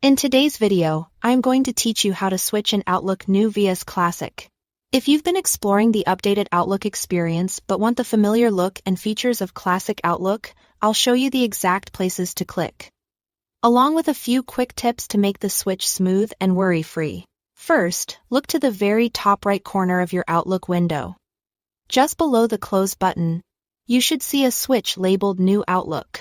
In today's video, I'm going to teach you how to switch in Outlook New vs Classic. If you've been exploring the updated Outlook experience but want the familiar look and features of Classic Outlook, I'll show you the exact places to click, along with a few quick tips to make the switch smooth and worry-free. First, look to the very top right corner of your Outlook window. Just below the Close button, you should see a switch labeled New Outlook.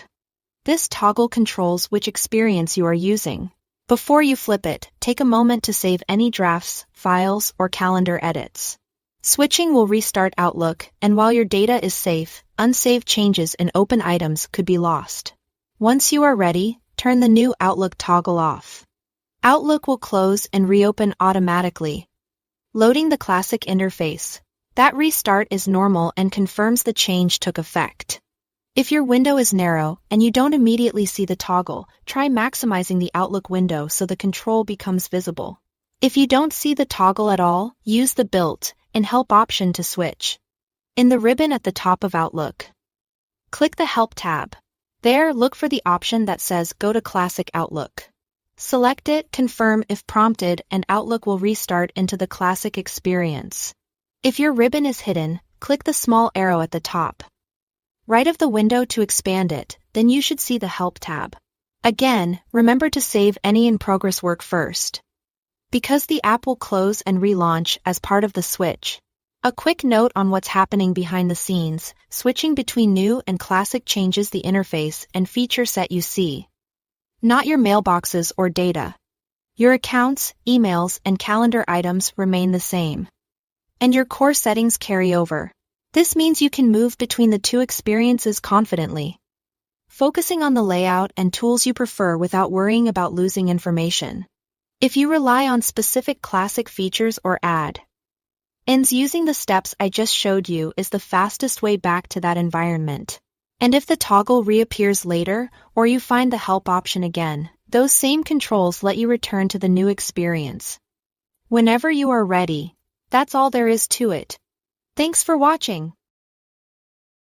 This toggle controls which experience you are using. Before you flip it, take a moment to save any drafts, files, or calendar edits. Switching will restart Outlook, and while your data is safe, unsaved changes in open items could be lost. Once you are ready, turn the New Outlook toggle off. Outlook will close and reopen automatically, loading the Classic interface. That restart is normal and confirms the change took effect. If your window is narrow and you don't immediately see the toggle, try maximizing the Outlook window so the control becomes visible. If you don't see the toggle at all, use the built-in Help option to switch. In the ribbon at the top of Outlook, click the Help tab. There, look for the option that says Go to Classic Outlook. Select it, confirm if prompted, and Outlook will restart into the Classic experience. If your ribbon is hidden, click the small arrow at the top right of the window to expand it, then you should see the Help tab. Again, remember to save any in-progress work first, because the app will close and relaunch as part of the switch. A quick note on what's happening behind the scenes: switching between New and Classic changes the interface and feature set you see, not your mailboxes or data. Your accounts, emails, and calendar items remain the same, and your core settings carry over. This means you can move between the two experiences confidently, focusing on the layout and tools you prefer without worrying about losing information. If you rely on specific Classic features or add-ins, using the steps I just showed you is the fastest way back to that environment. And if the toggle reappears later, or you find the Help option again, those same controls let you return to the new experience whenever you are ready. That's all there is to it. Thanks for watching.